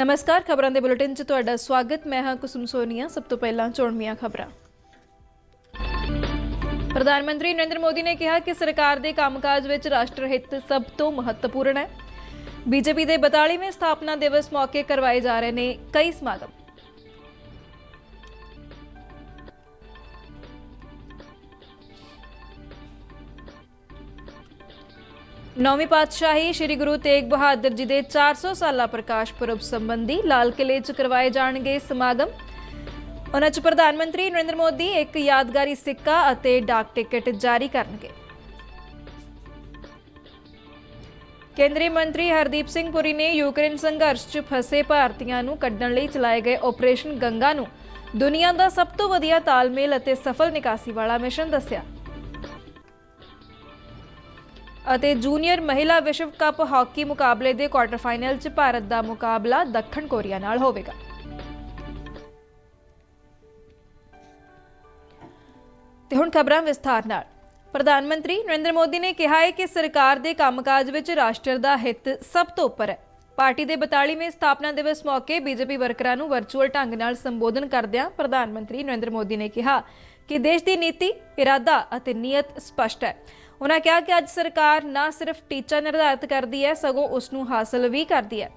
नमस्कार, खबरों के बुलेटिन च तुहाडा स्वागत। मैं हाँ कुसुम सोनिया। सब तो पहला चोणवीआं खबरां। प्रधानमंत्री नरेंद्र मोदी ने कहा कि सरकार के कामकाज विच राष्ट्र हित सब तो महत्वपूर्ण है। बीजेपी के 42वें स्थापना दिवस मौके करवाए जा रहे हैं कई समागम। नौवीं पातशाही श्री गुरु तेग बहादुर जी के 400 साला प्रकाश पुरब संबंधी लाल किले च करवाए जाणगे समागम। उन्हां च प्रधानमंत्री नरेंद्र मोदी एक यादगारी सिक्का अते डाक टिकट जारी करनगे। केंद्रीय मंत्री हरदीप सिंह पुरी ने यूक्रेन संघर्ष च फसे भारतीयों नूं कड्ढण लई चलाए गए ऑपरेशन गंगा नूं दुनिया का सब तो वधिया तालमेल अते सफल निकासी वाला मिशन दस्सिया। ਅਤੇ जूनियर महिला विश्व कप हॉकी मुकाबले के क्वार्टर फाइनल च भारत का मुकाबला दक्षिण कोरिया नाल होवेगा। ते हुण खबरां विस्तार नाल। प्रधानमंत्री नरेंद्र मोदी ने कहा है कि सरकार के कामकाज विच राष्ट्र का हित सब तो उपर है। पार्टी के 42वें स्थापना दिवस मौके बीजेपी वर्करां नूं वर्चुअल ढंग नाल संबोधन करदिआं प्रधानमंत्री नरेंद्र मोदी ने कहा कि देश की नीति, इरादा अते नीयत स्पष्ट है। उन्होंने कहा कि अज सरकार न सिर्फ टीचा निर्धारित करती है सगों उसनूं हासिल भी करती है।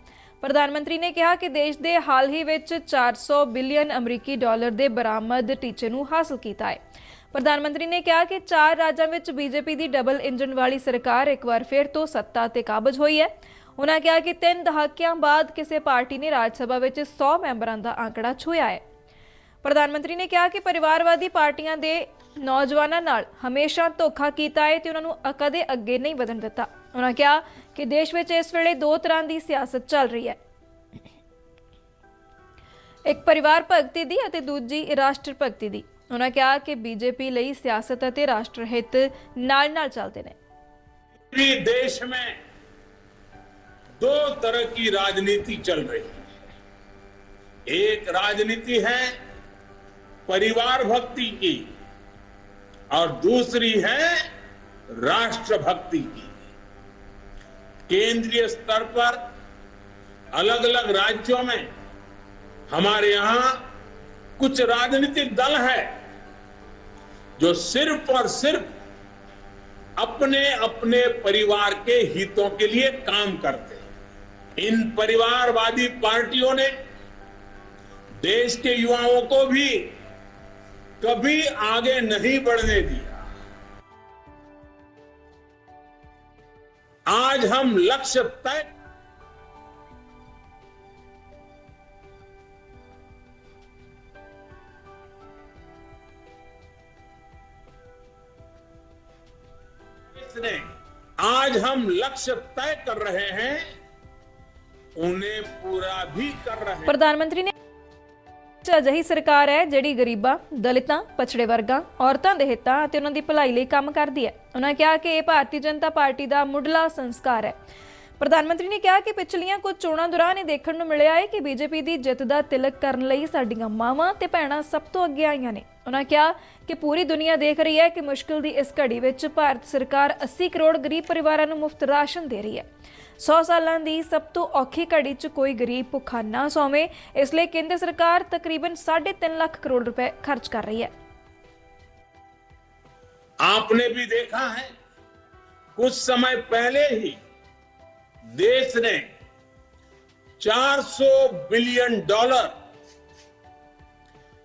प्रधानमंत्री ने कहा कि देश के हाल ही में 400 बिलियन अमरीकी डॉलर के बरामद टीचे नूं हासिल किया है। प्रधानमंत्री ने कहा कि 4 राज्यों में बीजेपी की डबल इंजन वाली सरकार एक बार फिर तो सत्ता ते काबज हुई है। उन्होंने कहा कि 3 दहाकियां बाद किसी पार्टी ने राज्यसभा में 100 मैंबरों का आंकड़ा छुआ है। प्रधानमंत्री ने कहा कि परिवारवादी पार्टियां दे नौजवानों नाल हमेशा धोखा किया है तो उन्होंने कदे अगे नहीं वधन दिता। उन्होंने कहा कि देश में इस वेले 2 तरह की सियासत चल रही है, एक परिवार भगती दी अते दूजी राष्ट्र भगती दी। उन्होंने कहा कि बीजेपी लई सियासत अते राष्ट्र हित नाल नाल चलते हैं। देश में 2 तरह की राजनीति चल रही है। एक राजनीति है परिवार भक्ति की और दूसरी है राष्ट्र भक्ति की। केंद्रीय स्तर पर अलग अलग राज्यों में हमारे यहां कुछ राजनीतिक दल है जो सिर्फ और सिर्फ अपने अपने परिवार के हितों के लिए काम करते हैं। इन परिवारवादी पार्टियों ने देश के युवाओं को भी कभी आगे नहीं बढ़ने दिया। आज हम लक्ष्य तय कर रहे हैं, उन्हें पूरा भी कर रहे हैं। प्रधानमंत्री ने अजिही सरकार है जिहड़ी गरीबां, दलितां, पछड़े वर्गां, औरतां दे हितां अते उन्हां दी भलाई लई काम करदी है। उन्होंने कहा कि यह भारतीय जनता पार्टी का मुढ़ला संस्कार है। प्रधानमंत्री ने कहा कि पिछलियां कुछ चोणां दौरान यह देखण नूं मिलिया है कि बीजेपी की जित का तिलक करन लई साडीआं मावां ते भैणां सब तो अगे आईआं ने। उन्होंने कहा कि पूरी दुनिया देख रही है कि मुश्किल की इस घड़ी विच भारत सरकार 80 करोड़ गरीब परिवारों को मुफ्त राशन दे रही है। 100 सालों की सब तो औखी घड़ी च कोई गरीब भुखा ना सोवे, इसलिए केंद्र सरकार तकरीबन 3.5 लाख करोड़ रुपए खर्च कर रही है। आपने भी देखा है कुछ समय पहले ही देश ने 400 बिलियन डॉलर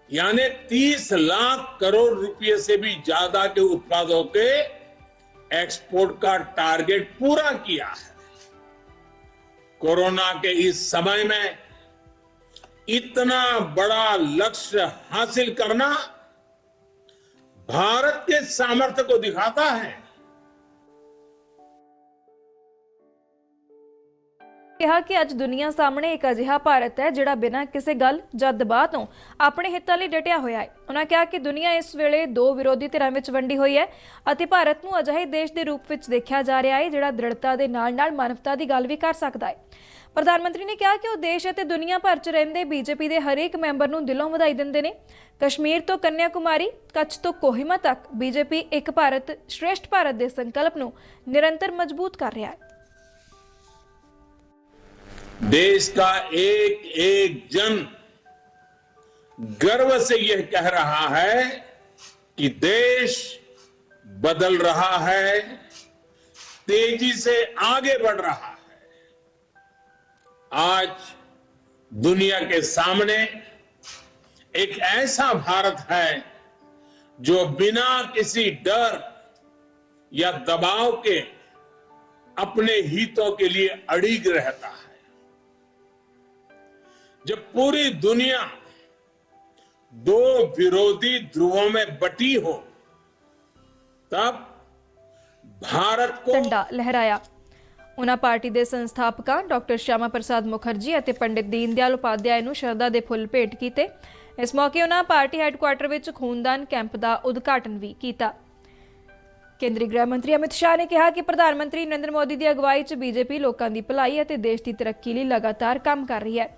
यानी 30 लाख करोड़ रुपए से भी ज्यादा के उत्पादों के एक्सपोर्ट का टारगेट पूरा किया है। कोरोना के इस समय में इतना बड़ा लक्ष्य हासिल करना भारत के सामर्थ्य को दिखाता है। कहा कि अज दुनिया सामने एक अजिहा भारत है जिहड़ा बिना किसी गल या दबाव तो अपने हितों लई डटिया होया है। उन्होंने कहा कि दुनिया इस वेले 2 विरोधी धिरां विच वंडी हुई है अते भारत नूं अजिहे देश के रूप में देखा जा रहा है जिहड़ा दृढ़ता के नाल नाल मानवता की गल भी कर सकता है। प्रधानमंत्री ने कहा कि वह देश और दुनिया भर च रहिंदे बीजेपी के हरेक मैंबर नूं दिलों वधाई दिंदे ने। कश्मीर तो कन्याकुमारी, कच्छ तो कोहिमा तक बीजेपी एक भारत श्रेष्ठ भारत के संकल्प नूं निरंतर मजबूत कर रहा है। देश का एक एक जन गर्व से यह कह रहा है कि देश बदल रहा है, तेजी से आगे बढ़ रहा है। आज दुनिया के सामने एक ऐसा भारत है जो बिना किसी डर या दबाव के अपने हितों के लिए अड़िग रहता है। जब पूरी दुनिया दो विरोधी ध्रुवों में बटी हो, तब भारत को ਝੰਡਾ ਲਹਿਰਾਇਆ। ਉਹਨਾਂ ਪਾਰਟੀ ਦੇ ਸੰਸਥਾਪਕਾਂ ਡਾਕਟਰ ਸ਼ਿਆਮਾ ਪ੍ਰਸਾਦ ਮੁਖਰਜੀ ਅਤੇ ਪੰਡਿਤ ਦੀਨ ਦਿਆਲ ਉਪਾਧਿਆਏ ਨੂੰ ਸ਼ਰਧਾ ਦੇ ਫੁੱਲ ਭੇਟ ਕੀਤੇ। ਇਸ ਮੌਕੇ ਉਹਨਾਂ ਪਾਰਟੀ ਹੈੱਡਕੁਆਰਟਰ ਵਿੱਚ ਖੂਨਦਾਨ ਕੈਂਪ ਦਾ ਉਦਘਾਟਨ ਵੀ ਕੀਤਾ। ਕੇਂਦਰੀ ਗ੍ਰਹਿ ਮੰਤਰੀ ਅਮਿਤ ਸ਼ਾਹ ਨੇ ਕਿਹਾ ਕਿ ਪ੍ਰਧਾਨ ਮੰਤਰੀ ਨਰਿੰਦਰ ਮੋਦੀ ਦੀ ਅਗਵਾਈ 'ਚ ਬੀਜੇਪੀ ਲੋਕਾਂ ਦੀ ਭਲਾਈ ਅਤੇ ਦੇਸ਼ ਦੀ ਤਰੱਕੀ ਲਈ ਲਗਾਤਾਰ ਕੰਮ ਕਰ ਰਹੀ ਹੈ।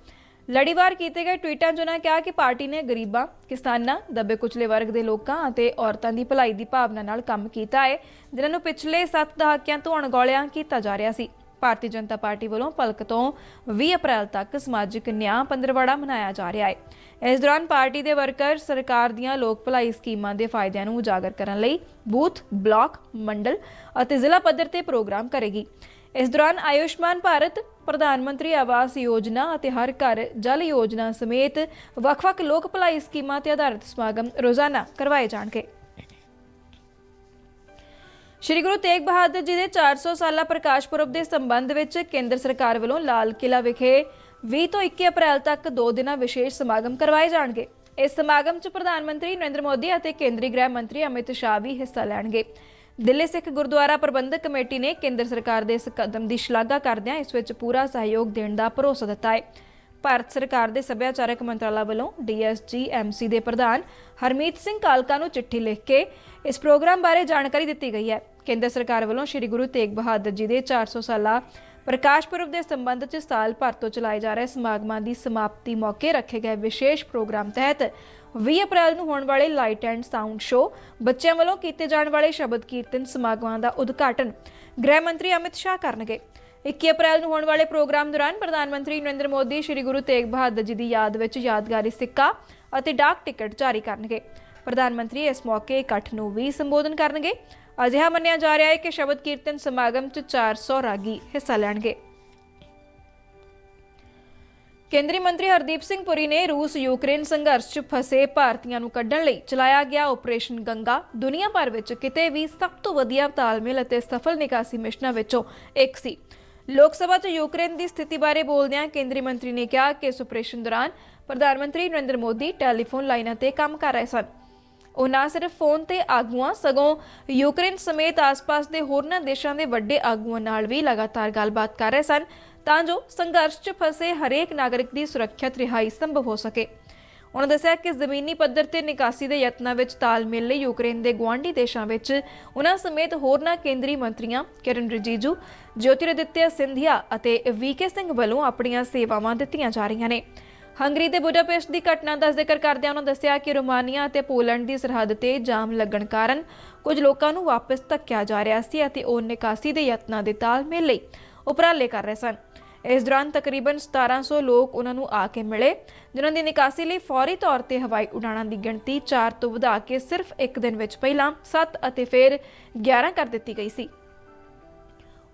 ਲੜੀਵਾਰ ਕੀਤੇ ਗਏ ਟਵੀਟਾਂ 'ਚ ਉਹਨਾਂ ਕਿਹਾ ਕਿ ਪਾਰਟੀ ਨੇ ਗਰੀਬਾਂ, ਕਿਸਾਨਾਂ, ਦੱਬੇ ਕੁਚਲੇ ਵਰਗ ਦੇ ਲੋਕਾਂ ਅਤੇ ਔਰਤਾਂ ਦੀ ਭਲਾਈ ਦੀ ਭਾਵਨਾ ਨਾਲ ਕੰਮ ਕੀਤਾ ਹੈ, ਜਿਨ੍ਹਾਂ ਨੂੰ ਪਿਛਲੇ 7 ਦਹਾਕਿਆਂ ਤੋਂ ਅਣਗੌਲਿਆ ਕੀਤਾ ਜਾ ਰਿਹਾ ਸੀ। ਭਾਰਤੀ ਜਨਤਾ ਪਾਰਟੀ ਵੱਲੋਂ ਭਲਕ ਤੋਂ 20 ਅਪ੍ਰੈਲ ਤੱਕ ਸਮਾਜਿਕ ਨਿਆਂ ਪੰਦਰਵਾੜਾ ਮਨਾਇਆ ਜਾ ਰਿਹਾ ਹੈ। ਇਸ ਦੌਰਾਨ ਪਾਰਟੀ ਦੇ ਵਰਕਰ ਸਰਕਾਰ ਦੀਆਂ ਲੋਕ ਭਲਾਈ ਸਕੀਮਾਂ ਦੇ ਫਾਇਦਿਆਂ ਨੂੰ ਉਜਾਗਰ ਕਰਨ ਲਈ ਬੂਥ, ਬਲਾਕ, ਮੰਡਲ ਅਤੇ ਜ਼ਿਲ੍ਹਾ ਪੱਧਰ ਤੇ ਪ੍ਰੋਗਰਾਮ ਕਰੇਗੀ। ਇਸ ਦੌਰਾਨ ਆਯੁਸ਼ਮਾਨ ਭਾਰਤ, ਪ੍ਰਧਾਨ ਮੰਤਰੀ ਆਵਾਸ ਯੋਜਨਾ ਅਤੇ ਹਰ ਘਰ ਜਲ ਯੋਜਨਾ ਸਮੇਤ ਵੱਖ-ਵੱਖ ਲੋਕ ਭਲਾਈ ਸਕੀਮਾਂ ਤੇ ਆਧਾਰਿਤ ਸਮਾਗਮ ਰੋਜ਼ਾਨਾ ਕਰਵਾਏ ਜਾਣਗੇ। ਸ਼੍ਰੀ ਗੁਰੂ ਤੇਗ ਬਹਾਦਰ ਜੀ ਦੇ 400 ਸਾਲਾ ਪ੍ਰਕਾਸ਼ ਪੁਰਬ ਦੇ ਸੰਬੰਧ ਵਿੱਚ ਕੇਂਦਰ ਸਰਕਾਰ ਵੱਲੋਂ ਲਾਲ ਕਿਲ੍ਹਾ ਵਿਖੇ 20 ਤੋਂ 21 ਅਪ੍ਰੈਲ ਤੱਕ 2 ਦਿਨਾਂ ਵਿਸ਼ੇਸ਼ ਸਮਾਗਮ ਕਰਵਾਏ ਜਾਣਗੇ। ਇਸ ਸਮਾਗਮ 'ਚ ਪ੍ਰਧਾਨ ਮੰਤਰੀ ਨਰਿੰਦਰ ਮੋਦੀ ਅਤੇ ਕੇਂਦਰੀ ਗ੍ਰਹਿ ਮੰਤਰੀ ਅਮਿਤ ਸ਼ਾਹ ਵੀ ਹਿੱਸਾ ਲੈਣਗੇ। ਦਿੱਲੀ ਸਿੱਖ ਗੁਰਦੁਆਰਾ ਪ੍ਰਬੰਧਕ ਕਮੇਟੀ ਨੇ ਕੇਂਦਰ ਸਰਕਾਰ ਦੇ ਇਸ ਕਦਮ ਦੀ ਸ਼ਲਾਘਾ ਕਰਦਿਆਂ ਇਸ ਵਿੱਚ ਪੂਰਾ ਸਹਿਯੋਗ ਦੇਣ ਦਾ ਭਰੋਸਾ ਦਿੱਤਾ ਹੈ। ਭਾਰਤ ਸਰਕਾਰ ਦੇ ਸੱਭਿਆਚਾਰਕ ਮੰਤਰਾਲਾ ਵੱਲੋਂ DSGMC ਦੇ ਪ੍ਰਧਾਨ ਹਰਮੀਤ ਸਿੰਘ ਕਾਲਕਾ ਨੂੰ ਚਿੱਠੀ ਲਿਖ ਕੇ ਇਸ ਪ੍ਰੋਗਰਾਮ ਬਾਰੇ ਜਾਣਕਾਰੀ ਦਿੱਤੀ ਗਈ ਹੈ। ਕੇਂਦਰ ਸਰਕਾਰ ਵੱਲੋਂ ਸ਼੍ਰੀ ਗੁਰੂ ਤੇਗ ਬਹਾਦਰ ਜੀ ਦੇ 400 ਸਾਲਾ ਪ੍ਰਕਾਸ਼ ਪੁਰਬ ਦੇ ਸੰਬੰਧ 'ਚ ਸਾਲ ਭਰ ਤੋਂ ਚਲਾਏ ਜਾ ਰਹੇ ਸਮਾਗਮਾਂ ਦੀ ਸਮਾਪਤੀ ਮੌਕੇ ਰੱਖੇ ਗਏ ਵਿਸ਼ੇਸ਼ ਪ੍ਰੋਗਰਾਮ ਤਹਿਤ 20 ਅਪ੍ਰੈਲ ਨੂੰ ਹੋਣ ਵਾਲੇ ਲਾਈਟ ਐਂਡ ਸਾਊਂਡ ਸ਼ੋਅ, ਬੱਚਿਆਂ ਵੱਲੋਂ ਕੀਤੇ ਜਾਣ ਵਾਲੇ ਸ਼ਬਦ ਕੀਰਤਨ ਸਮਾਗਮਾਂ ਦਾ ਉਦਘਾਟਨ ਗ੍ਰਹਿ ਮੰਤਰੀ ਅਮਿਤ ਸ਼ਾਹ ਕਰਨਗੇ। 21 ਅਪ੍ਰੈਲ ਨੂੰ ਹੋਣ ਵਾਲੇ ਪ੍ਰੋਗਰਾਮ ਦੌਰਾਨ ਪ੍ਰਧਾਨ ਮੰਤਰੀ ਨਰਿੰਦਰ ਮੋਦੀ ਸ਼੍ਰੀ ਗੁਰੂ ਤੇਗ ਬਹਾਦਰ ਜੀ ਦੀ ਯਾਦ ਵਿੱਚ ਯਾਦਗਾਰੀ ਸਿੱਕਾ ਅਤੇ ਡਾਕ ਟਿਕਟ ਜਾਰੀ ਕਰਨਗੇ। ਪ੍ਰਧਾਨ ਮੰਤਰੀ ਇਸ ਮੌਕੇ ਇਕੱਠ ਨੂੰ ਵੀ ਸੰਬੋਧਨ ਕਰਨਗੇ। ਅਜਿਹਾ ਮੰਨਿਆ ਜਾ ਰਿਹਾ ਹੈ ਕਿ ਸ਼ਬਦ ਕੀਰਤਨ ਸਮਾਗਮ 'ਚ 400 ਰਾਗੀ ਹਿੱਸਾ ਲੈਣਗੇ। ਕੇਂਦਰੀ ਮੰਤਰੀ ਹਰਦੀਪ ਸਿੰਘ ਪੁਰੀ ਨੇ ਰੂਸ ਯੂਕਰੇਨ ਸੰਘਰਸ਼ 'ਚ ਫਸੇ ਭਾਰਤੀਆਂ ਨੂੰ ਕੱਢਣ ਲਈ ਚਲਾਇਆ ਗਿਆ ਆਪਰੇਸ਼ਨ ਗੰਗਾ ਦੁਨੀਆ ਭਰ ਵਿੱਚ ਕਿਤੇ ਵੀ ਸਭ ਤੋਂ ਵਧੀਆ ਤਾਲਮੇਲ ਅਤੇ ਸਫਲ ਨਿਕਾਸੀ ਮਿਸ਼ਨਾਂ ਵਿੱਚੋਂ ਇੱਕ ਸੀ। ਲੋਕ ਸਭਾ 'ਚ ਯੂਕਰੇਨ ਦੀ ਸਥਿਤੀ ਬਾਰੇ ਬੋਲਦਿਆਂ ਕੇਂਦਰੀ ਮੰਤਰੀ ਨੇ ਕਿਹਾ ਕਿ ਇਸ ਆਪਰੇਸ਼ਨ ਦੌਰਾਨ ਪ੍ਰਧਾਨ ਮੰਤਰੀ ਨਰਿੰਦਰ ਮੋਦੀ ਟੈਲੀਫੋਨ ਲਾਈਨਾਂ ਤੇ ਕੰਮ ਕਰ ਰਹੇ ਸਨ। ਉਹ ਨਾ ਸਿਰਫ ਫੋਨ ਤੇ ਆਗੂਆਂ ਸਗੋਂ ਯੂਕਰੇਨ ਸਮੇਤ ਆਸ-ਪਾਸ ਦੇ ਹੋਰਨਾਂ ਦੇਸ਼ਾਂ ਦੇ ਵੱਡੇ ਆਗੂਆਂ ਨਾਲ ਵੀ ਲਗਾਤਾਰ ਗੱਲਬਾਤ ਕਰ ਰਹੇ ਸਨ ਤਾਂ ਜੋ ਸੰਘਰਸ਼ 'ਚ ਫਸੇ ਹਰੇਕ ਨਾਗਰਿਕ ਦੀ ਸੁਰੱਖਿਅਤ ਰਿਹਾਈ ਸੰਭਵ ਹੋ ਸਕੇ। ਉਹਨਾਂ ਦੱਸਿਆ ਕਿ ਜ਼ਮੀਨੀ ਪੱਧਰ ਤੇ ਨਿਕਾਸੀ ਦੇ ਯਤਨਾਂ ਵਿੱਚ ਤਾਲਮੇਲ ਲਈ ਯੂਕਰੇਨ ਦੇ ਗੁਆਂਢੀ ਦੇਸ਼ਾਂ ਵਿੱਚ ਉਹਨਾਂ ਸਮੇਤ ਹੋਰਨਾਂ ਕੇਂਦਰੀ ਮੰਤਰੀਆਂ ਕਿਰਨ ਰਿਜੀਜੂ, ਜੋਤਿਰਾਦਿੱਤਿਆ ਸਿੰਧੀਆ ਅਤੇ VK ਸਿੰਘ ਵੱਲੋਂ ਆਪਣੀਆਂ ਸੇਵਾਵਾਂ ਦਿੱਤੀਆਂ ਜਾ ਰਹੀਆਂ ਨੇ। ਹੰਗਰੀ ਦੇ ਬੁਡਾਪੇਸਟ ਦੀ ਘਟਨਾ ਦਾ ਜ਼ਿਕਰ ਕਰਦਿਆਂ ਉਹਨਾਂ ਦੱਸਿਆ ਕਿ ਰੋਮਾਨੀਆ ਅਤੇ ਪੋਲੈਂਡ ਦੀ ਸਰਹੱਦ ਤੇ ਜਾਮ ਲੱਗਣ ਕਾਰਨ ਕੁਝ ਲੋਕਾਂ ਨੂੰ ਵਾਪਸ ਧੱਕਿਆ ਜਾ ਰਿਹਾ ਸੀ ਅਤੇ ਉਹ ਨਿਕਾਸੀ ਦੇ ਯਤਨਾਂ ਦੇ ਤਾਲਮੇਲ ਲਈ ਉਪਰਾਲੇ ਕਰ ਰਹੇ ਸਨ। ਇਸ ਦੌਰਾਨ ਤਕਰੀਬਨ 1700 ਲੋਕ ਉਹਨਾਂ ਨੂੰ ਆ ਕੇ ਮਿਲੇ, ਜਿਨ੍ਹਾਂ ਦੀ ਨਿਕਾਸੀ ਲਈ ਫੌਰੀ ਤੌਰ ਤੇ ਹਵਾਈ ਉਡਾਣਾਂ ਦੀ ਗਿਣਤੀ 4 ਤੋਂ ਵਧਾ ਕੇ ਸਿਰਫ ਇੱਕ ਦਿਨ ਵਿੱਚ ਪਹਿਲਾਂ 7 ਅਤੇ ਫਿਰ 11 ਕਰ ਦਿੱਤੀ ਗਈ ਸੀ।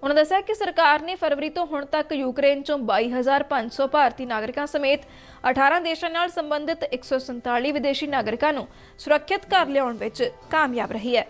ਉਹਨਾਂ ਦੱਸਿਆ ਕਿ ਸਰਕਾਰ ਨੇ ਫਰਵਰੀ ਤੋਂ ਹੁਣ ਤੱਕ ਯੂਕਰੇਨ ਚੋਂ 22,500 ਭਾਰਤੀ ਨਾਗਰਿਕਾਂ ਸਮੇਤ 18 ਦੇਸ਼ਾਂ ਨਾਲ ਸੰਬੰਧਿਤ 147 ਵਿਦੇਸ਼ੀ ਨਾਗਰਿਕਾਂ ਨੂੰ ਸੁਰੱਖਿਅਤ ਘਰ ਲਿਆਉਣ ਵਿੱਚ ਕਾਮਯਾਬ ਰਹੀ ਹੈ।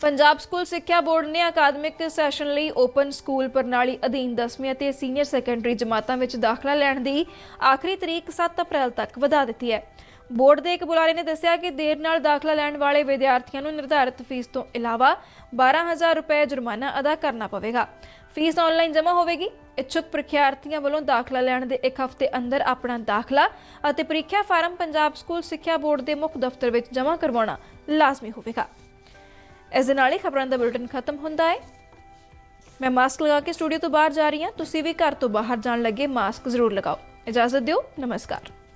ਪੰਜਾਬ ਸਕੂਲ ਸਿੱਖਿਆ ਬੋਰਡ ਨੇ ਅਕਾਦਮਿਕ ਸੈਸ਼ਨ ਲਈ ਓਪਨ ਸਕੂਲ ਪ੍ਰਣਾਲੀ ਅਧੀਨ 10ਵੀਂ ਅਤੇ ਸੀਨੀਅਰ ਸੈਕੰਡਰੀ ਜਮਾਤਾਂ ਵਿੱਚ ਦਾਖਲਾ ਲੈਣ ਦੀ ਆਖਰੀ ਤਰੀਕ 7 ਅਪ੍ਰੈਲ ਤੱਕ ਵਧਾ ਦਿੱਤੀ ਹੈ। ਬੋਰਡ ਦੇ ਇੱਕ ਬੁਲਾਰੇ ਨੇ ਦੱਸਿਆ ਕਿ ਦੇਰ ਨਾਲ ਦਾਖਲਾ ਲੈਣ ਵਾਲੇ ਵਿਦਿਆਰਥੀਆਂ ਨੂੰ ਨਿਰਧਾਰਿਤ ਫੀਸ ਤੋਂ ਇਲਾਵਾ 12,000 ਰੁਪਏ ਜੁਰਮਾਨਾ ਅਦਾ ਕਰਨਾ ਪਵੇਗਾ। ਫੀਸ ਆਨਲਾਈਨ ਜਮ੍ਹਾਂ ਹੋਵੇਗੀ। ਇੱਛੁਕ ਪ੍ਰੀਖਿਆਰਥੀਆਂ ਵੱਲੋਂ ਦਾਖਲਾ ਲੈਣ ਦੇ ਇੱਕ ਹਫ਼ਤੇ ਅੰਦਰ ਆਪਣਾ ਦਾਖਲਾ ਅਤੇ ਪ੍ਰੀਖਿਆ ਫਾਰਮ ਪੰਜਾਬ ਸਕੂਲ ਸਿੱਖਿਆ ਬੋਰਡ ਦੇ ਮੁੱਖ ਦਫ਼ਤਰ ਵਿੱਚ ਜਮ੍ਹਾਂ ਕਰਵਾਉਣਾ ਲਾਜ਼ਮੀ ਹੋਵੇਗਾ। ਇਸ ਦੇ ਨਾਲ ਹੀ ਖਬਰਾਂ ਦਾ ਬੁਲੇਟਿਨ ਖਤਮ ਹੁੰਦਾ ਹੈ। ਮੈਂ ਮਾਸਕ ਲਗਾ ਕੇ ਸਟੂਡੀਓ ਤੋਂ ਬਾਹਰ ਜਾ ਰਹੀ ਹਾਂ। ਤੁਸੀਂ ਵੀ ਘਰ ਤੋਂ ਬਾਹਰ ਜਾਣ ਲੱਗੇ ਮਾਸਕ ਜ਼ਰੂਰ ਲਗਾਓ। ਇਜਾਜ਼ਤ ਦਿਓ। ਨਮਸਕਾਰ।